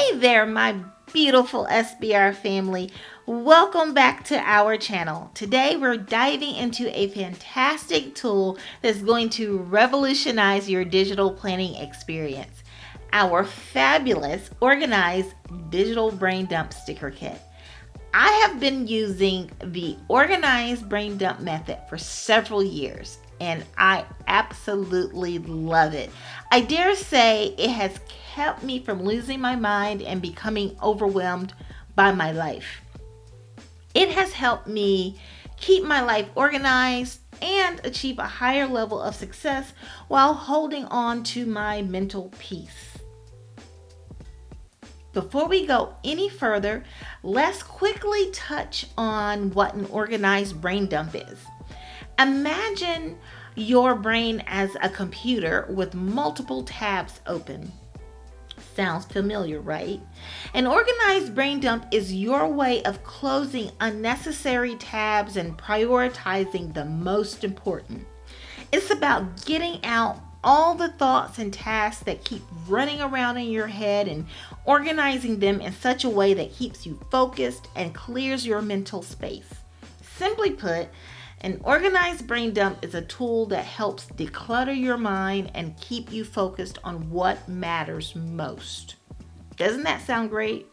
Hey there, my beautiful SBR family. Welcome back to our channel. Today we're diving into a fantastic tool that's going to revolutionize your digital planning experience. Our fabulous organized digital brain dump sticker kit. I have been using the organized brain dump method for several years and I absolutely love it. I dare say it has kept me from losing my mind and becoming overwhelmed by my life. It has helped me keep my life organized and achieve a higher level of success while holding on to my mental peace. Before we go any further, let's quickly touch on what an organized brain dump is. Imagine your brain as a computer with multiple tabs open. Sounds familiar, right? An organized brain dump is your way of closing unnecessary tabs and prioritizing the most important. It's about getting out all the thoughts and tasks that keep running around in your head and organizing them in such a way that keeps you focused and clears your mental space. Simply put, an organized brain dump is a tool that helps declutter your mind and keep you focused on what matters most. Doesn't that sound great?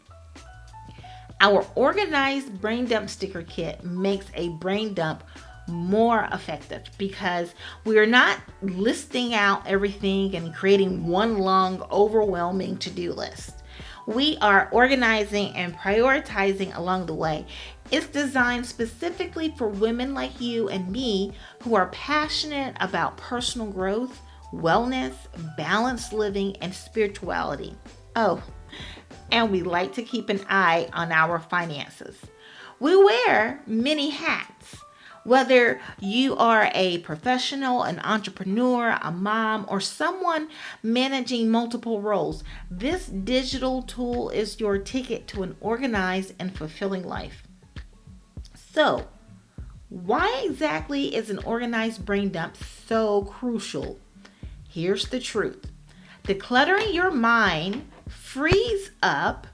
Our organized brain dump sticker kit makes a brain dump more effective because we're not listing out everything and creating one long, overwhelming to-do list. We are organizing and prioritizing along the way. It's designed specifically for women like you and me who are passionate about personal growth, wellness, balanced living, and spirituality. Oh, and we like to keep an eye on our finances. We wear many hats. Whether you are a professional, an entrepreneur, a mom, or someone managing multiple roles, this digital tool is your ticket to an organized and fulfilling life. So, why exactly is an organized brain dump so crucial? Here's the truth. Decluttering your mind frees up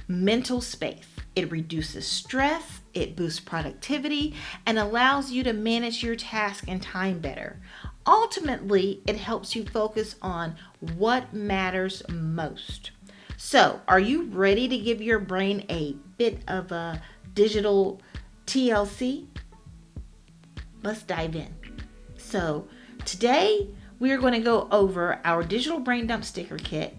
mental space. It reduces stress, it boosts productivity, and allows you to manage your task and time better. Ultimately, it helps you focus on what matters most. So, are you ready to give your brain a bit of a digital TLC? Let's dive in. So, today we are going to go over our digital brain dump sticker kit.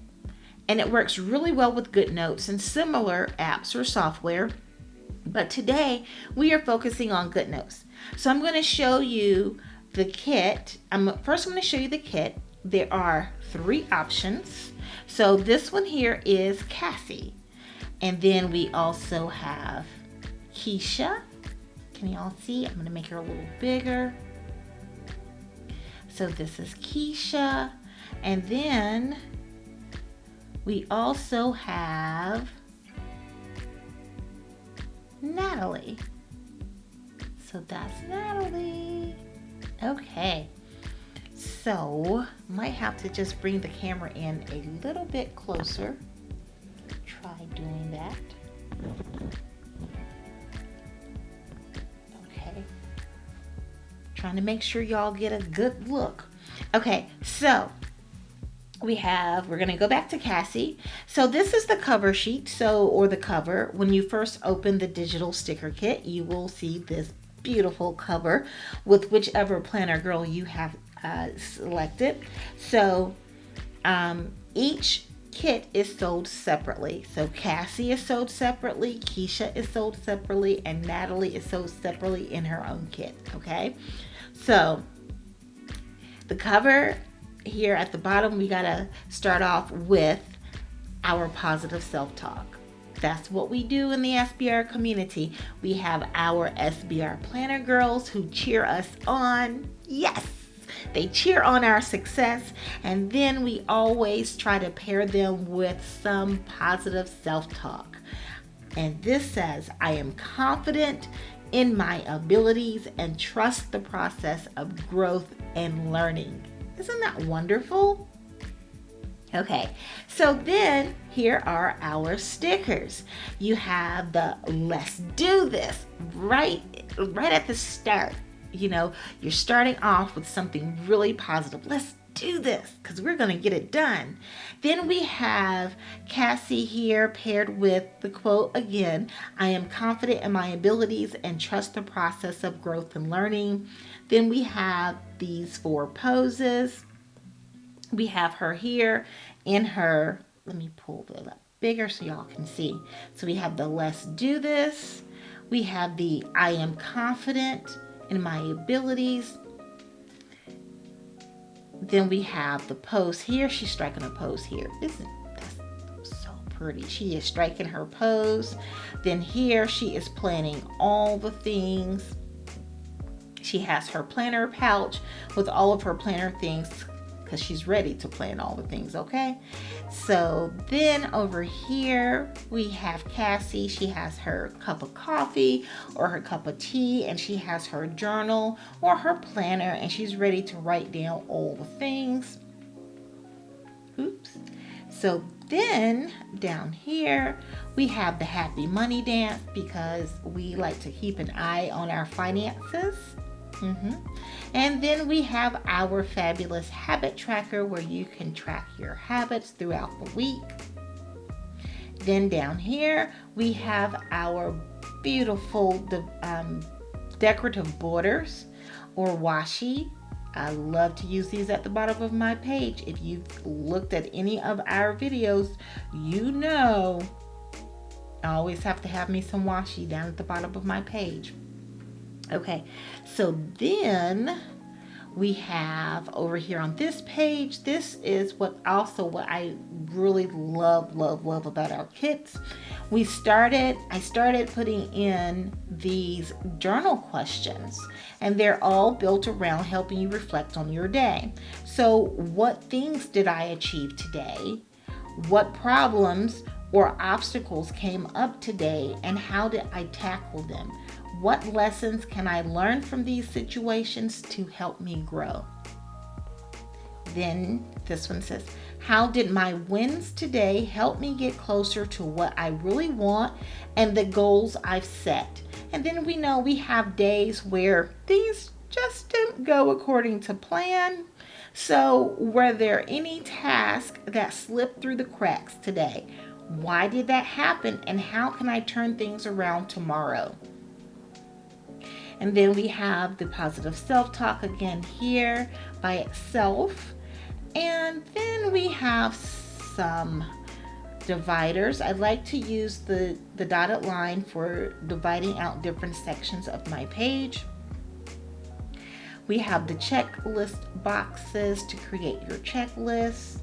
And it works really well with GoodNotes and similar apps or software. But today we are focusing on GoodNotes. So I'm going to show you the kit. First I'm going to show you the kit. There are 3 options. So this one here is Cassie. And then we also have Keisha. Can y'all see? I'm going to make her a little bigger. So this is Keisha. And then we also have Natalie. So that's Natalie. Okay. So, might have to just bring the camera in a little bit closer. Try doing that. Okay. Trying to make sure y'all get a good look. Okay, so we're going to go back to Cassie. So this is the cover sheet, or the cover. When you first open the digital sticker kit, you will see this beautiful cover with whichever planner girl you have selected. So each kit is sold separately. So Cassie is sold separately, Keisha is sold separately, and Natalie is sold separately in her own kit. Okay, so the cover here at the bottom, we gotta start off with our positive self-talk. That's what we do in the SBR community. We have our SBR planner girls who cheer us on. Yes, they cheer on our success, and then we always try to pair them with some positive self-talk. And this says, I am confident in my abilities and trust the process of growth and learning. Isn't that wonderful? Okay, so then here are our stickers. You have the let's do this right at the start. You know, you're starting off with something really positive. Let's do this because we're going to get it done. Then we have Cassie here paired with the quote again, I am confident in my abilities and trust the process of growth and learning. Then we have these 4 poses. We have her here in her, let me pull that up bigger so y'all can see. So we have the let's do this. We have the I am confident in my abilities. Then we have the pose here. She's striking a pose here. Isn't that so pretty? She is striking her pose. Then here she is planning all the things. She has her planner pouch with all of her planner things because she's ready to plan all the things, okay? So then over here we have Cassie. She has her cup of coffee or her cup of tea, and she has her journal or her planner, and she's ready to write down all the things. Oops. So then down here we have the happy money dance because we like to keep an eye on our finances. And then we have our fabulous habit tracker where you can track your habits throughout the week. Then down here we have our beautiful decorative borders or washi. I love to use these at the bottom of my page. If you've looked at any of our videos, you know I always have to have me some washi down at the bottom of my page. Okay, so then we have over here on this page, this is what I really love about our kits. I started putting in these journal questions, and they're all built around helping you reflect on your day. So what things did I achieve today? What problems or obstacles came up today, and how did I tackle them? What lessons can I learn from these situations to help me grow? Then this one says, how did my wins today help me get closer to what I really want and the goals I've set? And then we know we have days where things just didn't go according to plan. So were there any tasks that slipped through the cracks today? Why did that happen, and how can I turn things around tomorrow? And then we have the positive self-talk again here by itself. And then we have some dividers. I like to use the dotted line for dividing out different sections of my page. We have the checklist boxes to create your checklist.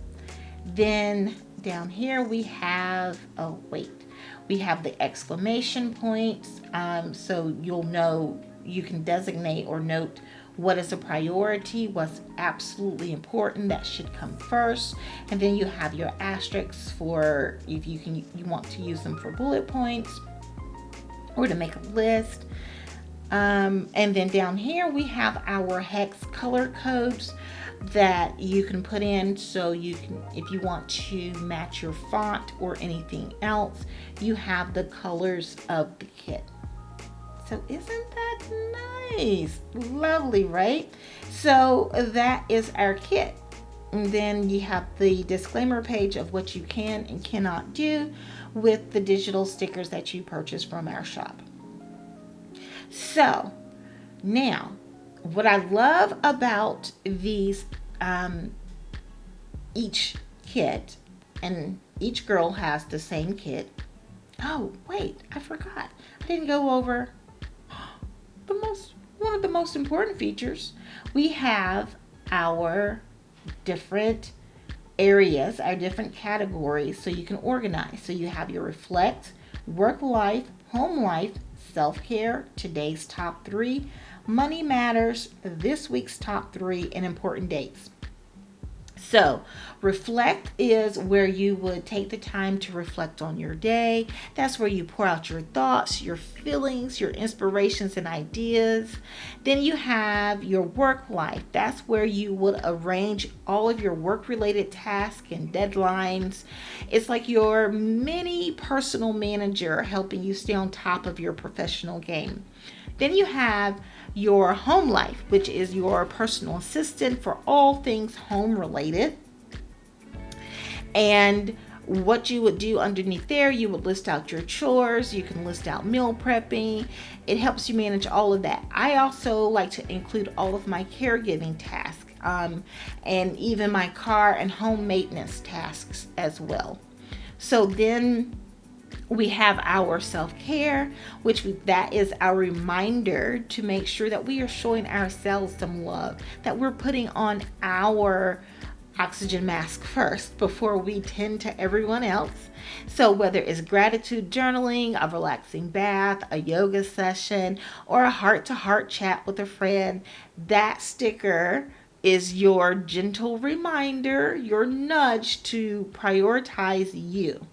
Then down here we have, we have the exclamation points. So you'll know, you can designate or note what is a priority, what's absolutely important, that should come first. And then you have your asterisks for if you want to use them for bullet points or to make a list. And then down here we have our hex color codes that you can put in, so you can, if you want to match your font or anything else, you have the colors of the kit. So isn't that nice? Lovely, right? So that is our kit. And then you have the disclaimer page of what you can and cannot do with the digital stickers that you purchase from our shop. So now, what I love about these, each kit, and each girl has the same kit. Oh, wait, I forgot. I didn't go over one of the most important features. We have our different areas, our different categories, so you can organize. So you have your reflect, work life, home life, self-care, today's top 3, money matters, this week's top 3, and important dates. So Reflect is where you would take the time to reflect on your day. That's where you pour out your thoughts, your feelings, your inspirations, and ideas. Then you have your work life. That's where you would arrange all of your work related tasks and deadlines. It's like your mini personal manager helping you stay on top of your professional game. Then you have your home life, which is your personal assistant for all things home related. And what you would do underneath there, you would list out your chores, you can list out meal prepping. It helps you manage all of that. I also like to include all of my caregiving tasks, and even my car and home maintenance tasks as well. So then we have our self-care, that is our reminder to make sure that we are showing ourselves some love, that we're putting on our oxygen mask first before we tend to everyone else. So whether it's gratitude journaling, a relaxing bath, a yoga session, or a heart-to-heart chat with a friend, that sticker is your gentle reminder, your nudge to prioritize you.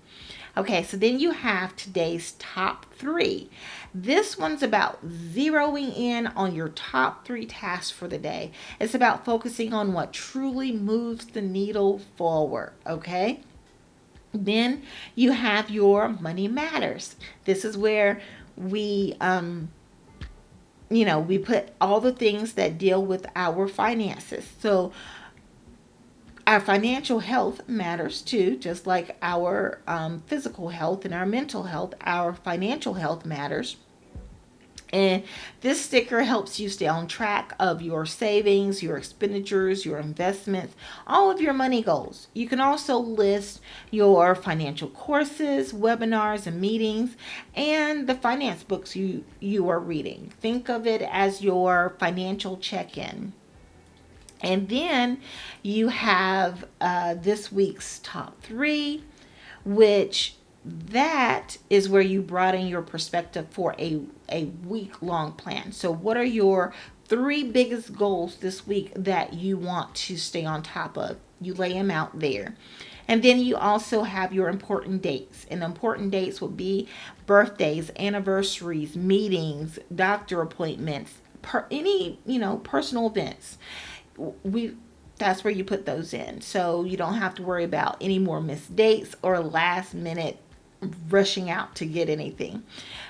Okay, so then you have today's top 3. This one's about zeroing in on your top 3 tasks for the day. It's about focusing on what truly moves the needle forward, okay? Then you have your money matters. This is where we we put all the things that deal with our finances. So our financial health matters too, just like our physical health and our mental health. Our financial health matters. And this sticker helps you stay on track of your savings, your expenditures, your investments, all of your money goals. You can also list your financial courses, webinars, and meetings, and the finance books you are reading. Think of it as your financial check-in. And then you have this week's top 3, which that is where you broaden your perspective for a week-long plan. So what are your 3 biggest goals this week that you want to stay on top of? You lay them out there. And then you also have your important dates. And important dates will be birthdays, anniversaries, meetings, doctor appointments, any personal events. That's where you put those in, so you don't have to worry about any more missed dates or last minute rushing out to get anything.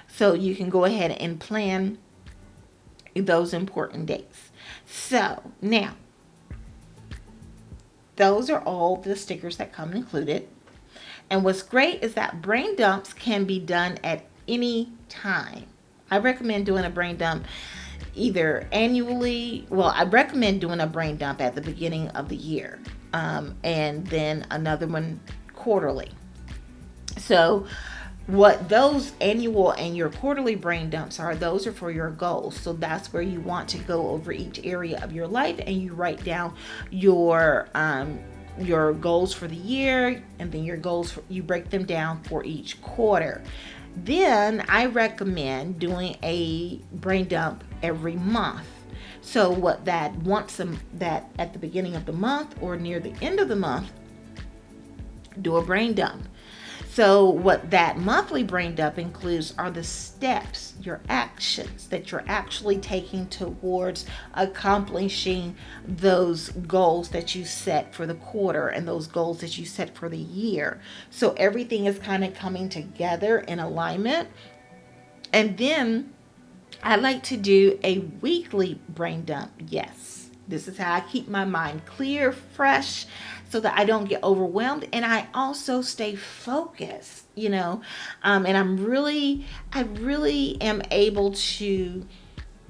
So you can go ahead and plan those important dates. So now those are all the stickers that come included. And what's great is that brain dumps can be done at any time. I recommend doing a brain dump either annually. Well, I recommend doing a brain dump at the beginning of the year, and then another one quarterly. So what those annual and your quarterly brain dumps are, those are for your goals. So that's where you want to go over each area of your life and you write down your goals for the year, and then your goals you break them down for each quarter. Then I recommend doing a brain dump every month. So that at the beginning of the month or near the end of the month, do a brain dump. So what that monthly brain dump includes are the steps, your actions that you're actually taking towards accomplishing those goals that you set for the quarter and those goals that you set for the year. So everything is kind of coming together in alignment. And then I like to do a weekly brain dump. Yes, this is how I keep my mind clear, fresh, so that I don't get overwhelmed and I also stay focused, and I really am able to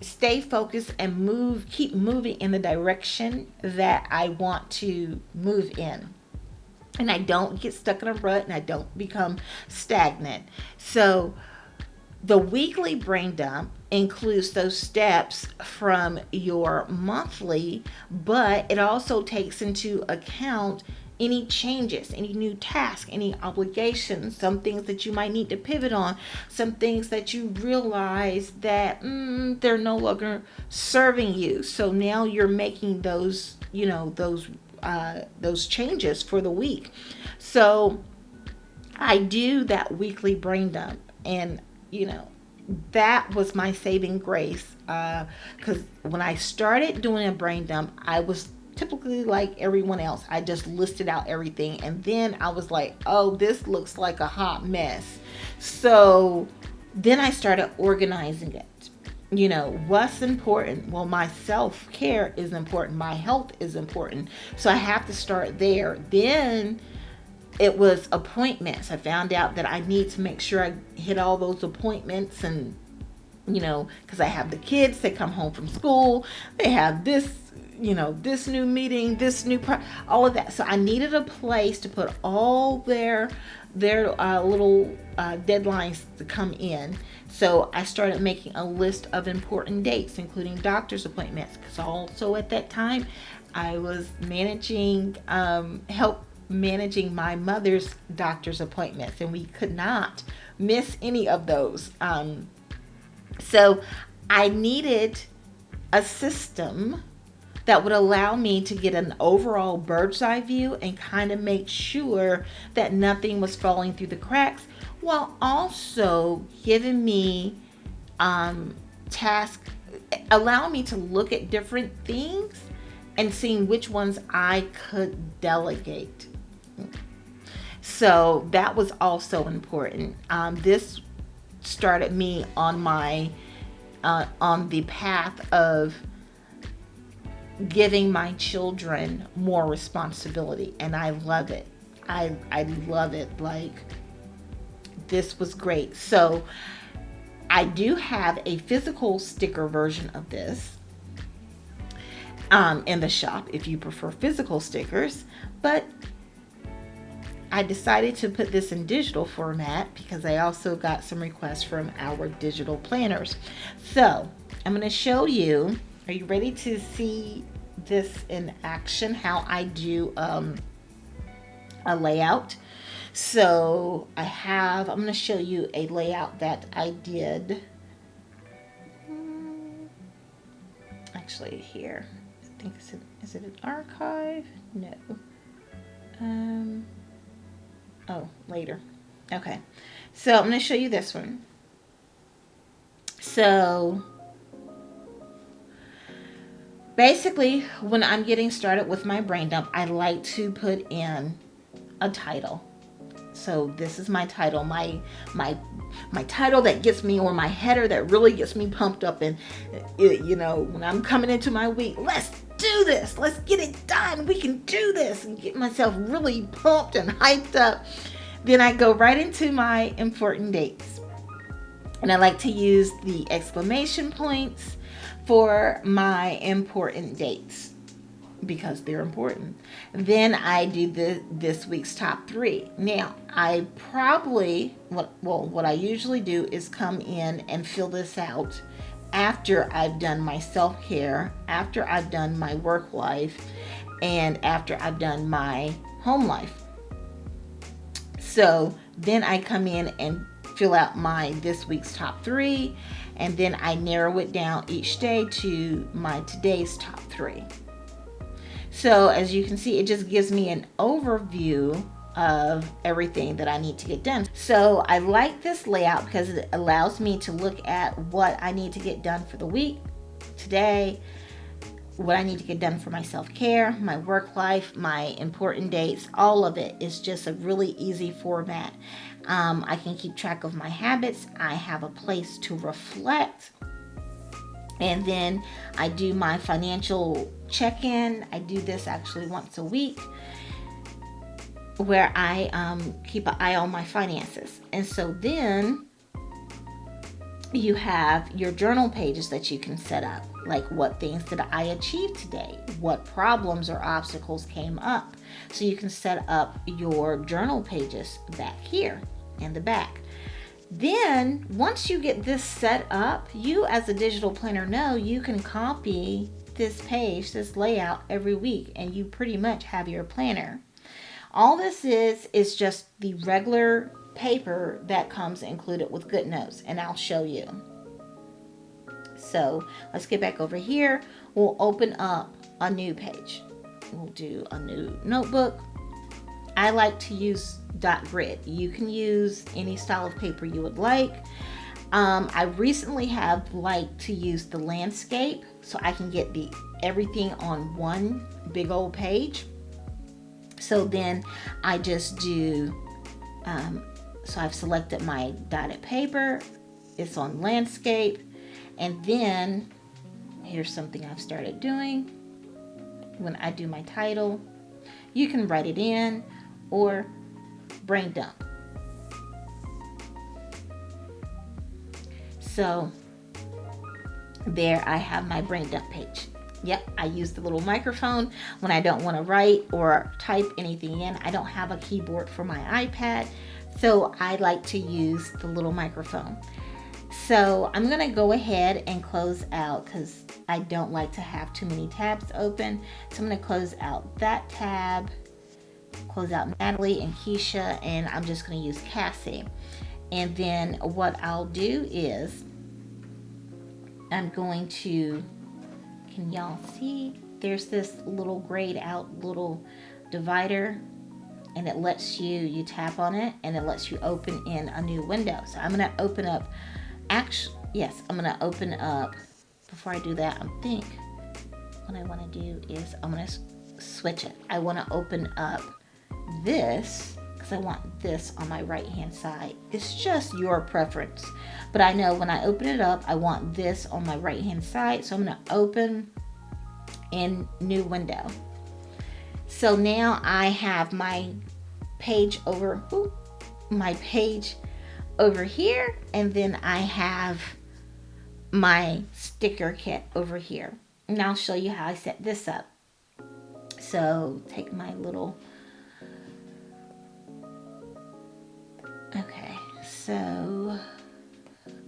stay focused and keep moving in the direction that I want to move in. And I don't get stuck in a rut and I don't become stagnant. So the weekly brain dump includes those steps from your monthly, but it also takes into account any changes, any new tasks, any obligations, some things that you might need to pivot on, some things that you realize that they're no longer serving you. So now you're making those those changes for the week. So I do that weekly brain dump, and you know, that was my saving grace. Because when I started doing a brain dump, I was typically like everyone else. I just listed out everything, and then I was like, oh, this looks like a hot mess. So then I started organizing it. You know, what's important? Well, my self care is important, my health is important. So I have to start there. Then it was appointments. I found out that I need to make sure I hit all those appointments, and you know, because I have the kids, they come home from school, they have this, you know, this new meeting, this new all of that. So I needed a place to put all their little deadlines to come in. So I started making a list of important dates, including doctor's appointments, because also at that time I was help managing my mother's doctor's appointments, and we could not miss any of those. So I needed a system that would allow me to get an overall bird's eye view and kind of make sure that nothing was falling through the cracks, while also giving me tasks, allowing me to look at different things and seeing which ones I could delegate. So that was also important. This started me on the path of giving my children more responsibility, and I love it. I love it. Like, this was great. So I do have a physical sticker version of this in the shop if you prefer physical stickers, but I decided to put this in digital format because I also got some requests from our digital planners. So I'm going to show you. Are you ready to see this in action, how I do a layout? So I'm going to show you a layout that I did. Actually, here. I think is it an archive? No. Oh, later. Okay. So I'm going to show you this one. So basically, when I'm getting started with my brain dump, I like to put in a title. So this is my title, my title that gets me, or my header that really gets me pumped up. And you know, when I'm coming into my week, let's do this, let's get it done, we can do this, and get myself really pumped and hyped up. Then I go right into my important dates, and I like to use the exclamation points for my important dates because they're important. Then I do this week's top 3. Now, what I usually do is come in and fill this out after I've done my self-care, after I've done my work life, and after I've done my home life. So then I come in and fill out this week's top 3, and then I narrow it down each day to my today's top 3. So as you can see, it just gives me an overview of everything that I need to get done. So I like this layout because it allows me to look at what I need to get done for the week, today, what I need to get done for my self-care, my work life, my important dates. All of it is just a really easy format. I can keep track of my habits. I have a place to reflect. And then I do my financial check-in. I do this actually once a week, where I keep an eye on my finances. And so then you have your journal pages that you can set up, like what things did I achieve today, what problems or obstacles came up. So you can set up your journal pages back here in the back. Then once you get this set up, you as a digital planner know you can copy this page, this layout every week, and you pretty much have your planner. All this is just the regular paper that comes included with GoodNotes, and I'll show you. So let's get back over here. We'll open up a new page. we'll do a new notebook. I like to use dot grid. You can use any style of paper you would like. I recently have liked to use the landscape so I can get everything on one big old page. So then I just do, so I've selected my dotted paper, it's on landscape, and then here's something I've started doing. When I do my title, you can write it in or brain dump. So there I have my brain dump page. Yep, I use the little microphone when I don't want to write or type anything in. I don't have a keyboard for my iPad, so I like to use the little microphone. So I'm going to go ahead and close out because I don't like to have too many tabs open. So I'm going to close out that tab, close out Natalie and Keisha, and I'm just going to use Cassie. And then what I'll do is I'm going to, can y'all see? There's this little grayed out little divider, and it lets you tap on it and it lets you open in a new window. So I'm going to open up, I'm going to open up, before I do that, I think what I want to do is I'm going to switch it. I want to open up this because I want this on my right hand side. It's just your preference, but I know when I open it up I want this on my right hand side, so I'm going to open in new window. So now I have my page over here, and then I have my sticker kit over here, and I'll show you how I set this up. So take my little, okay, so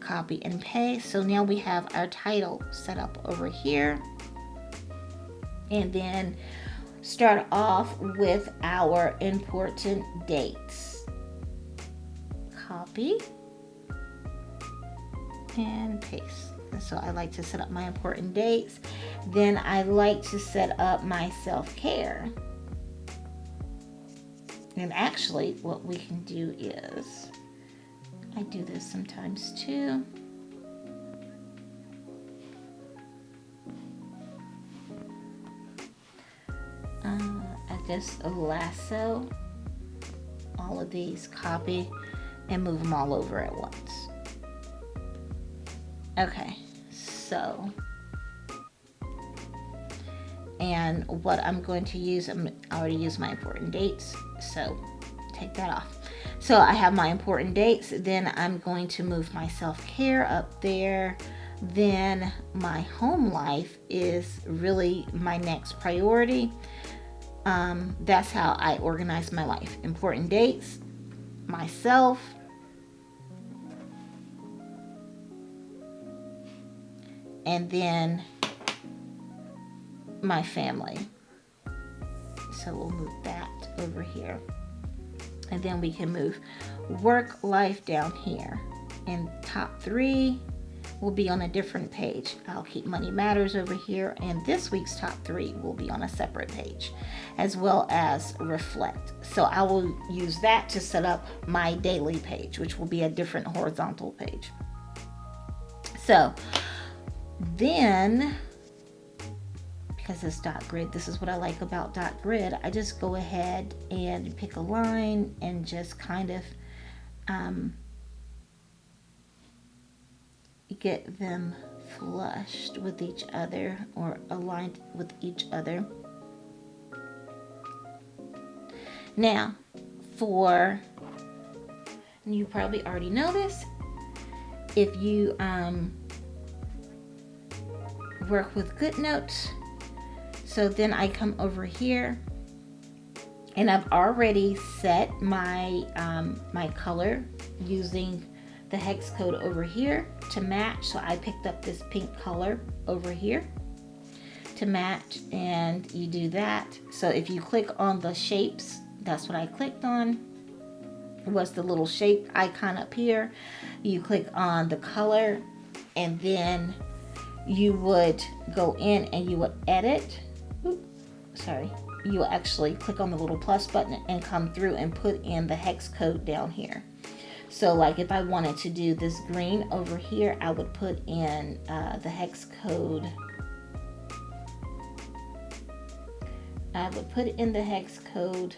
copy and paste. So now we have our title set up over here, and then start off with our important dates. Copy and paste. And so I like to set up my important dates. Then I like to set up my self-care. And actually what we can do is, I do this sometimes too. I just lasso all of these, copy, and move them all over at once. Okay, so, and what I'm going to use, I already used my important dates, so take that off. So I have my important dates, then I'm going to move my self-care up there. Then my home life is really my next priority. That's how I organize my life. Important dates, myself, and then my family. So we'll move that over here. And then we can move work life down here. And top 3 will be on a different page. I'll keep money matters over here, and this week's top 3 will be on a separate page, as well as reflect. So I will use that to set up my daily page, which will be a different horizontal page. So then, because it's dot grid, this is what I like about dot grid. I just go ahead and pick a line and just kind of get them flushed with each other or aligned with each other. Now, and you probably already know this, if you work with GoodNotes, so then I come over here and I've already set my my color using the hex code over here to match. So I picked up this pink color over here to match, and you do that. So if you click on the shapes, that's what I clicked on, was the little shape icon up here. You click on the color, and then you would go in and you would edit. you'll actually click on the little plus button and come through and put in the hex code down here. So like if I wanted to do this green over here, I would put in the hex code. I would put in the hex code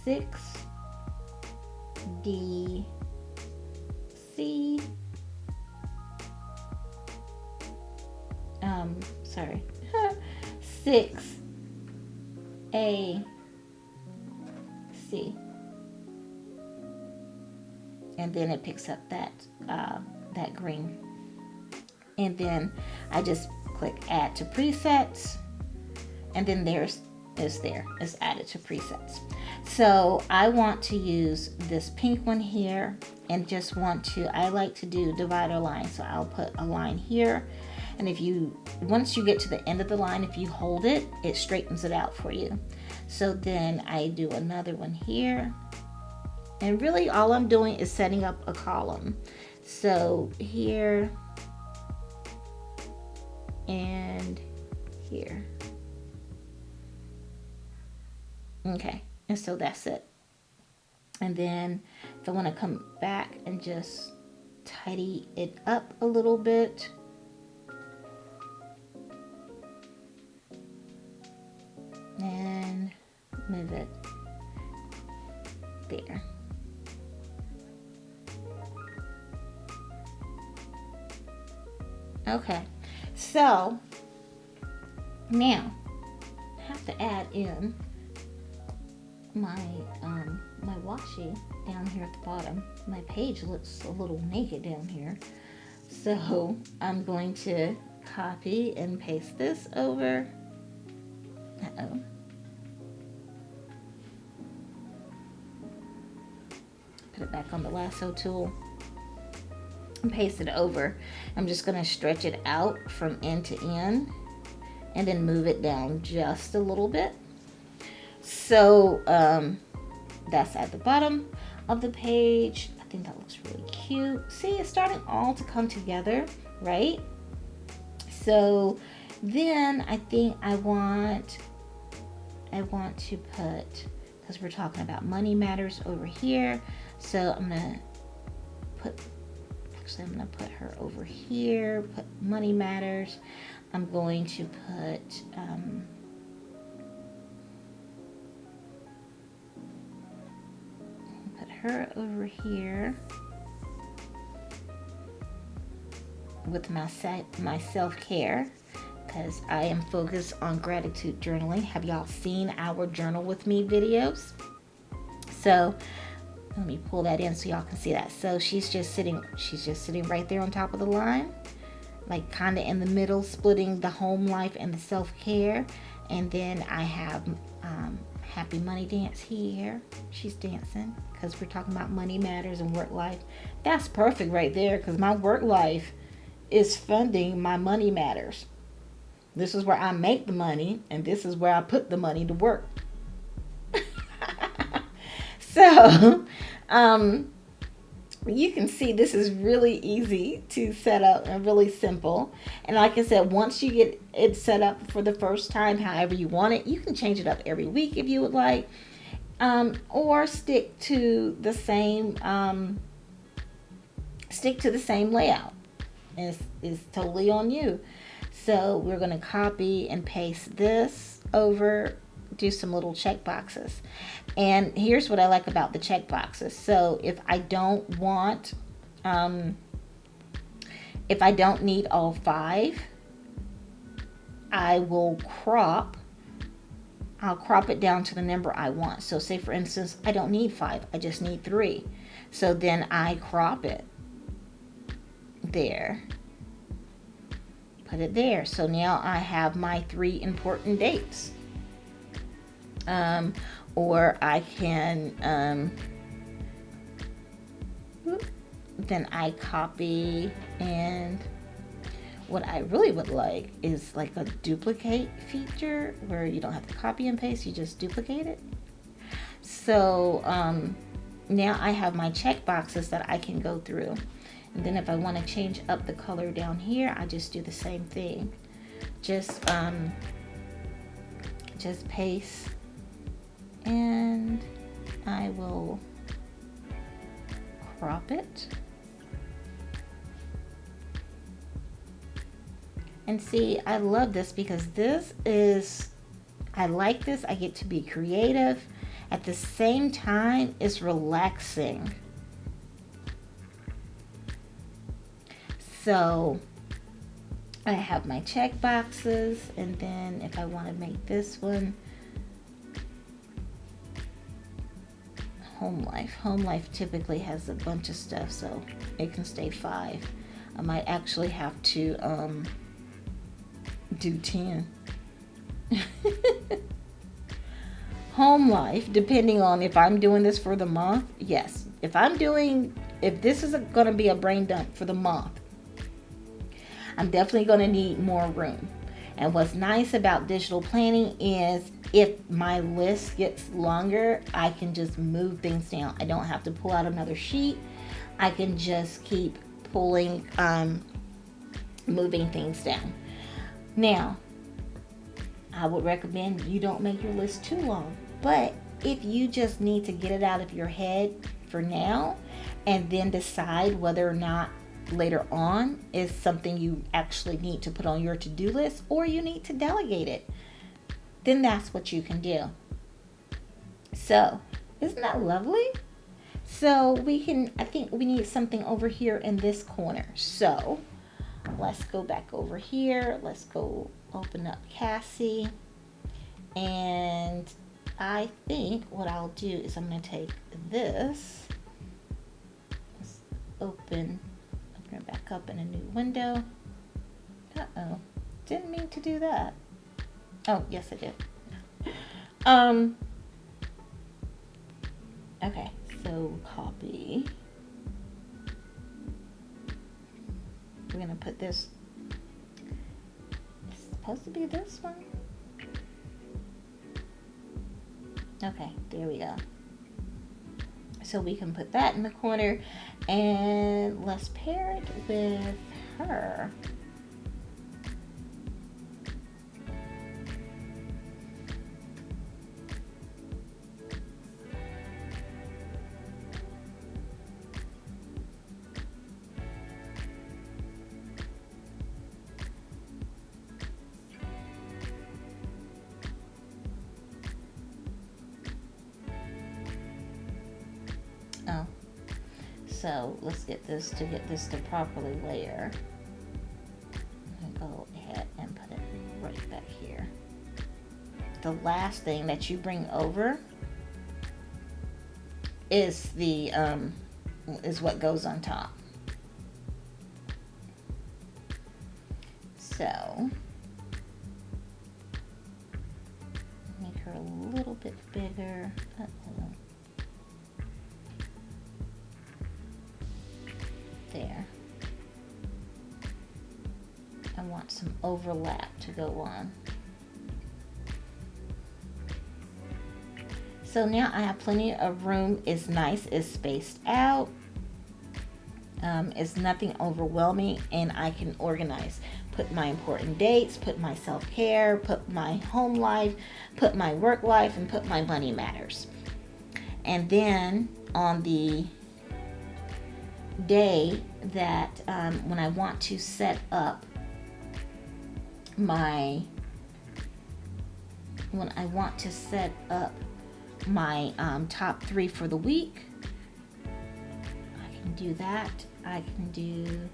6DC 6AC, and then it picks up that that green, and then I just click add to presets, and then it's added to presets. So I want to use this pink one here, and just I like to do divider lines, so I'll put a line here, and once you get to the end of the line, if you hold it, it straightens it out for you. So then I do another one here, and really all I'm doing is setting up a column. So here and here. Okay, and so that's it. And then if I want to come back and just tidy it up a little bit, and move it there. Okay, so now I have to add in my my washi down here at the bottom. My page looks a little naked down here, so I'm going to copy and paste this over. Put it back on the lasso tool and paste it over. I'm just going to stretch it out from end to end and then move it down just a little bit. So that's at the bottom of the page. I think that looks really cute. See, it's starting all to come together, right? So then I think I want to put, because we're talking about money matters over here, so I'm gonna put her over here, put money matters. I'm going to put her over here with my self-care, because I am focused on gratitude journaling. Have y'all seen our journal with me videos? So let me pull that in so y'all can see that. So she's just sitting right there on top of the line, like kind of in the middle, splitting the home life and the self-care. And then I have Happy Money Dance here. She's dancing because we're talking about money matters and work life. That's perfect right there, because my work life is funding my money matters. This is where I make the money, and this is where I put the money to work. So you can see this is really easy to set up and really simple. And like I said, once you get it set up for the first time, however you want it, you can change it up every week if you would like, or stick to the same layout. It's totally on you. So we're going to copy and paste this over, do some little check boxes. And here's what I like about the check boxes. So if I don't need all 5, I'll crop it down to the number I want. So say for instance, I don't need 5, I just need 3. So then I crop it there, put it there. So now I have my 3 important dates. Or I can, then I copy, and what I really would like is like a duplicate feature where you don't have to copy and paste, you just duplicate it. So now I have my check boxes that I can go through. And then if I want to change up the color down here, I just do the same thing. Just paste and I will crop it. And see, I love this because I like this. I get to be creative. At the same time, it's relaxing. So I have my check boxes, and then if I want to make this one home life. Home life typically has a bunch of stuff, so it can stay 5. I might actually have to do 10. Home life, depending on if I'm doing this for the month, yes. If this is going to be a brain dump for the month, I'm definitely going to need more room. And what's nice about digital planning is if my list gets longer, I can just move things down. I don't have to pull out another sheet. I can just keep pulling, moving things down. Now, I would recommend you don't make your list too long. But if you just need to get it out of your head for now and then decide whether or not later on is something you actually need to put on your to-do list or you need to delegate it, then that's what you can do. So, isn't that lovely? So I think we need something over here in this corner. So, let's go back over here. Let's go open up Cassie. And I think what I'll do is I'm going to take this. Let's open it back up in a new window. Uh-oh. Didn't mean to do that. Oh, yes I did. Okay, so copy. We're going to put this. It's supposed to be this one. Okay, there we go. So we can put that in the corner, and let's pair it with her. Oh, so let's get this to properly layer. I'm gonna go ahead and put it right back here. The last thing that you bring over is is what goes on top. So make her a little bit bigger. There. I want some overlap to go on. So now I have plenty of room. It's nice, it's spaced out. It's nothing overwhelming, and I can organize. Put my important dates, put my self-care, put my home life, put my work life, and put my money matters. And then on the day that when I want to set up my top 3 for the week, I can do that. I can do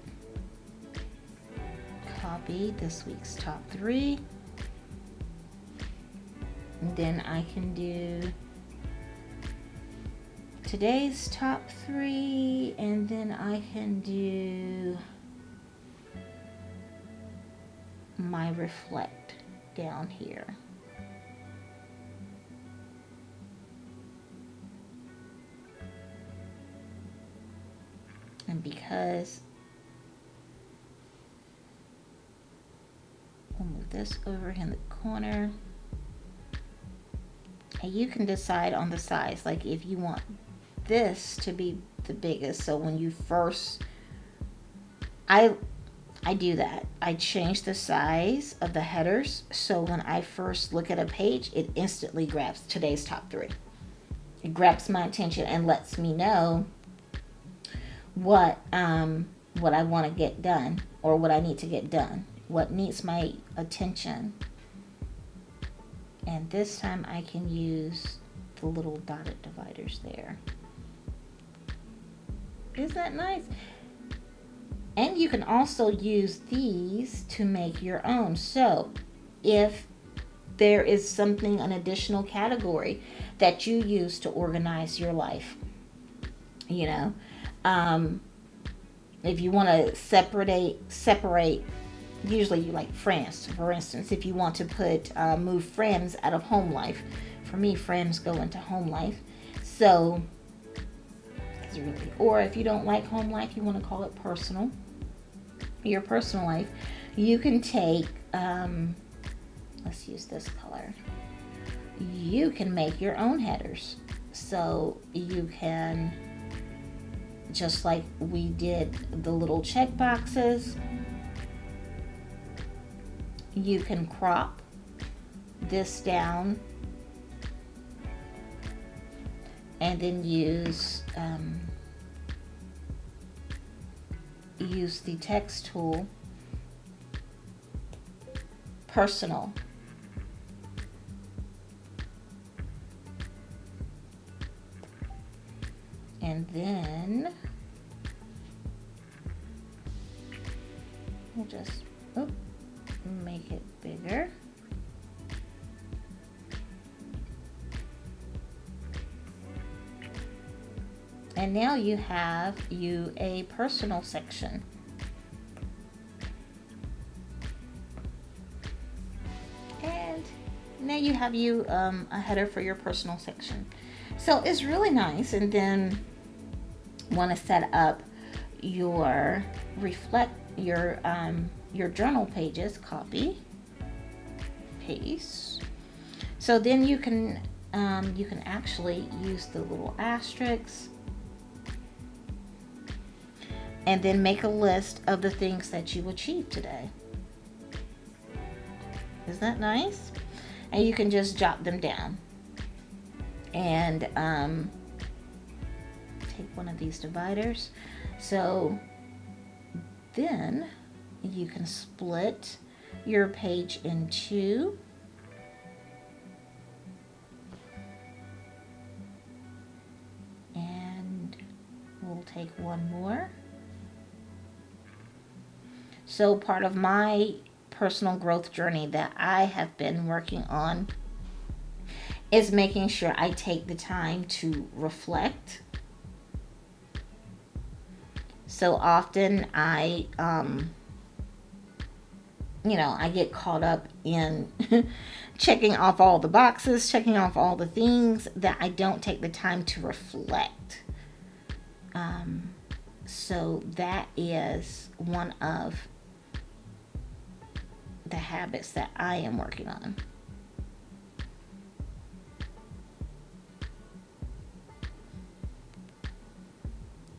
copy this week's top 3, and then I can do today's top 3, and then I can do my reflect down here. And because we'll move this over in the corner, and you can decide on the size, like if you want this to be the biggest. So when you first, I do that. I change the size of the headers, so when I first look at a page, it instantly grabs today's top 3. It grabs my attention and lets me know what what I want to get done, or what I need to get done, what needs my attention. And this time I can use the little dotted dividers there. Isn't that nice? And you can also use these to make your own. So if there is something, an additional category that you use to organize your life, you know, if you want to separate, usually you like friends, for instance, if you want to put move friends out of home life. For me, friends go into home life. So it's really, or if you don't like home life, you want to call it personal, your personal life, you can take let's use this color. You can make your own headers. So you can, just like we did the little check boxes, you can crop this down and then use the text tool, personal. And then we'll just make it bigger. And now you have a personal section. And now you have a header for your personal section. So it's really nice. And then want to set up your your journal pages, copy, paste. So then you can actually use the little asterisks and then make a list of the things that you achieved today. Isn't that nice? And you can just jot them down. And take one of these dividers. So then you can split your page in two. And we'll take one more. So part of my personal growth journey that I have been working on is making sure I take the time to reflect. So often I get caught up in checking off all the boxes, checking off all the things, that I don't take the time to reflect. So that is one of the habits that I am working on.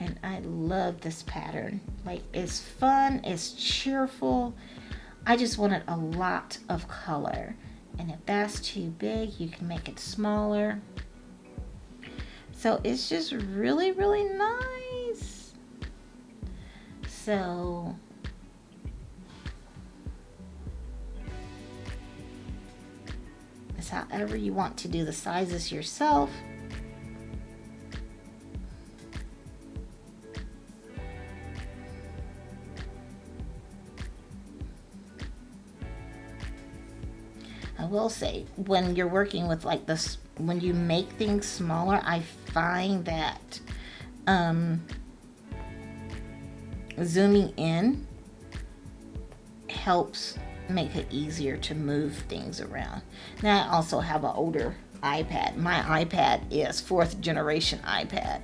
And I love this pattern. Like, it's fun, it's cheerful. I just wanted a lot of color. And if that's too big, you can make it smaller. So it's just really, really nice. So it's however you want to do the sizes yourself. I will say, when you're working with like this, when you make things smaller, I find that zooming in helps make it easier to move things around. Now I also have an older iPad. My iPad is 4th generation iPad.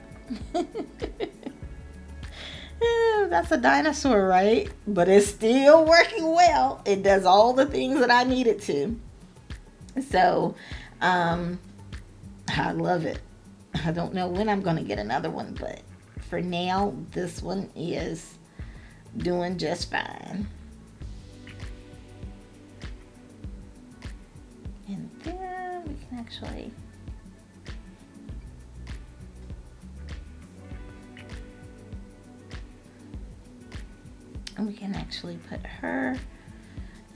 That's a dinosaur, right? But it's still working well. It does all the things that I need it to. So, I love it. I don't know when I'm going to get another one, but for now, this one is doing just fine. And then we can actually And we can actually put her,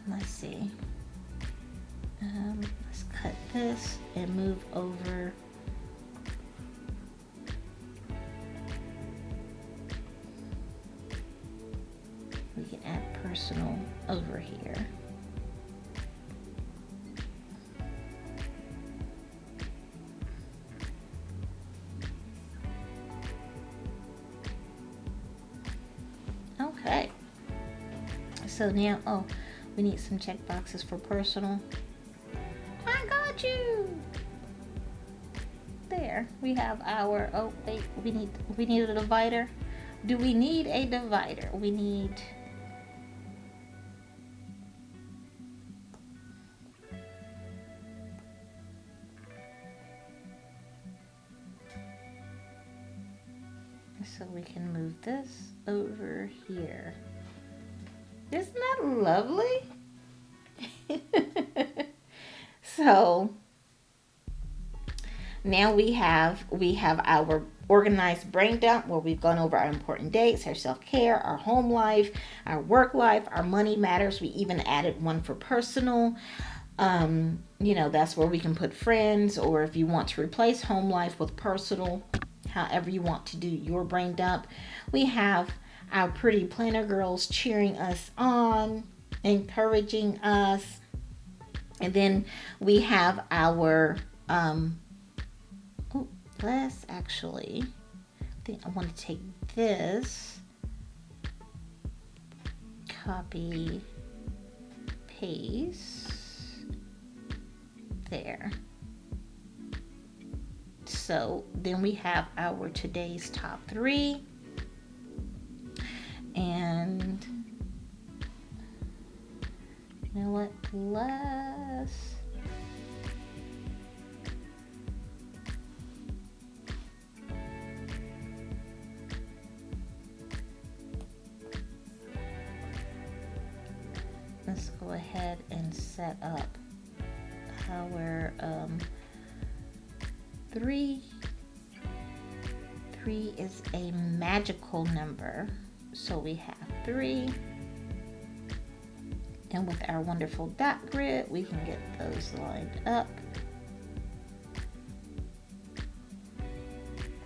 let's see, let's cut this and move over. We can add personal over here. Okay. So now, oh, we need some check boxes for personal. I got you. There, we have our, oh wait, we need a divider. Do we need a divider? We need, so we can move this over here. Isn't that lovely? So now we have our organized brain dump where we've gone over our important dates, our self-care, our home life, our work life, our money matters. We even added one for personal. You know, that's where we can put friends, or if you want to replace home life with personal, however you want to do your brain dump. We have our pretty planner girls cheering us on, encouraging us. And then we have our, let's actually, I think I want to take this, copy, paste, there. So then we have our today's top 3. And you know what? Let's go ahead and set up our 3. 3 is a magical number. So we have 3. And with our wonderful dot grid, we can get those lined up.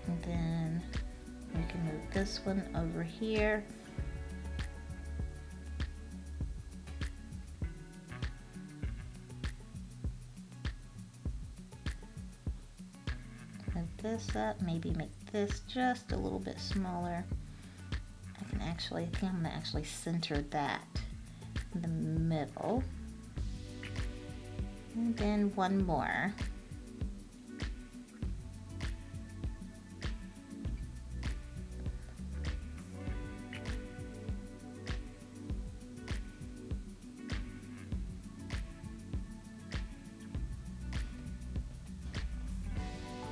And then we can move this one over here. Move this up, maybe make this just a little bit smaller. I think I'm gonna actually center that in the middle. And then one more.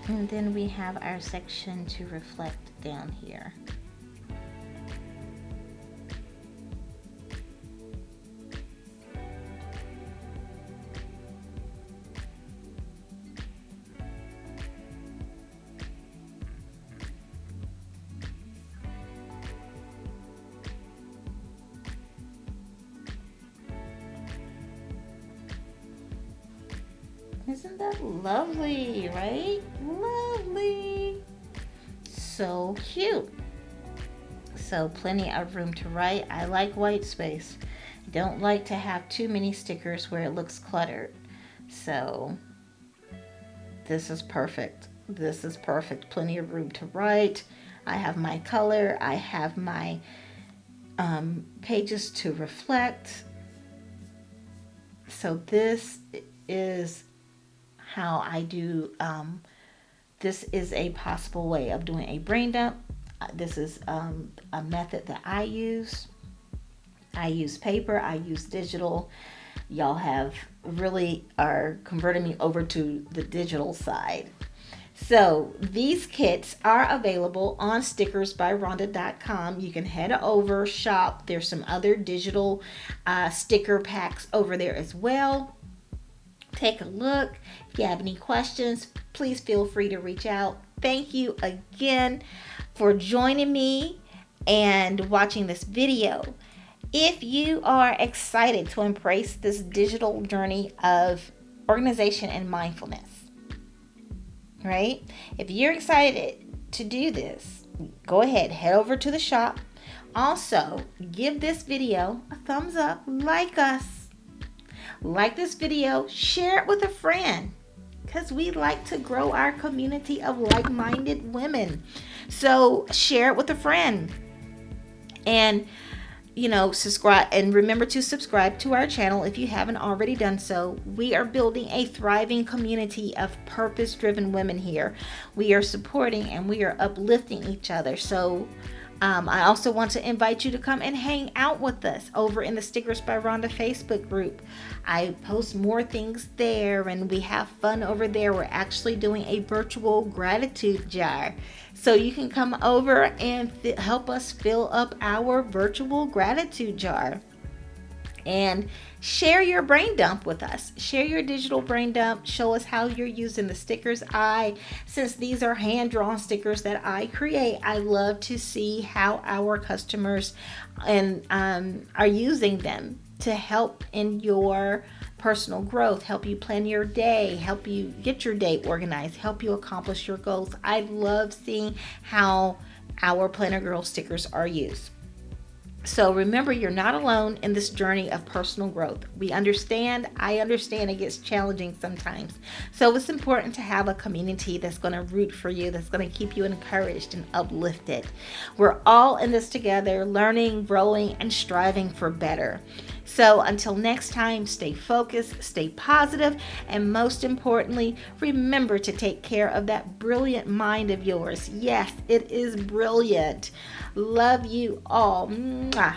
And then we have our section to reflect down here. Isn't that lovely, right? Lovely. So cute. So plenty of room to write. I like white space. I don't like to have too many stickers where it looks cluttered. So this is perfect. This is perfect. Plenty of room to write. I have my color. I have my pages to reflect. So this is how I do, this is a possible way of doing a brain dump. This is a method that I use. I use paper, I use digital. Y'all have really are converting me over to the digital side. So these kits are available on stickersbyrhonda.com. You can head over, shop. There's some other digital sticker packs over there as well. Take a look. If you have any questions, please feel free to reach out. Thank you again for joining me and watching this video. If you are excited to embrace this digital journey of organization and mindfulness, right? If you're excited to do this, go ahead, head over to the shop. Also, give this video a thumbs up, like us. Like this video, share it with a friend, because we like to grow our community of like-minded women. So share it with a friend. And subscribe, and remember to subscribe to our channel if you haven't already done so. We are building a thriving community of purpose-driven women here. We are supporting and we are uplifting each other. So I also want to invite you to come and hang out with us over in the Stickers by Rhonda Facebook group. I post more things there and we have fun over there. We're actually doing a virtual gratitude jar. So you can come over and help us fill up our virtual gratitude jar. And share your brain dump with us. Share your digital brain dump. Show us how you're using the stickers. Since these are hand-drawn stickers that I create, I love to see how our customers are using them to help in your personal growth, help you plan your day, help you get your day organized, help you accomplish your goals. I love seeing how our Planner Girl stickers are used. So remember, you're not alone in this journey of personal growth. I understand it gets challenging sometimes. So it's important to have a community that's going to root for you, that's going to keep you encouraged and uplifted. We're all in this together, learning, growing, and striving for better. So until next time, stay focused, stay positive, and most importantly, remember to take care of that brilliant mind of yours. Yes, it is brilliant. Love you all. Mwah.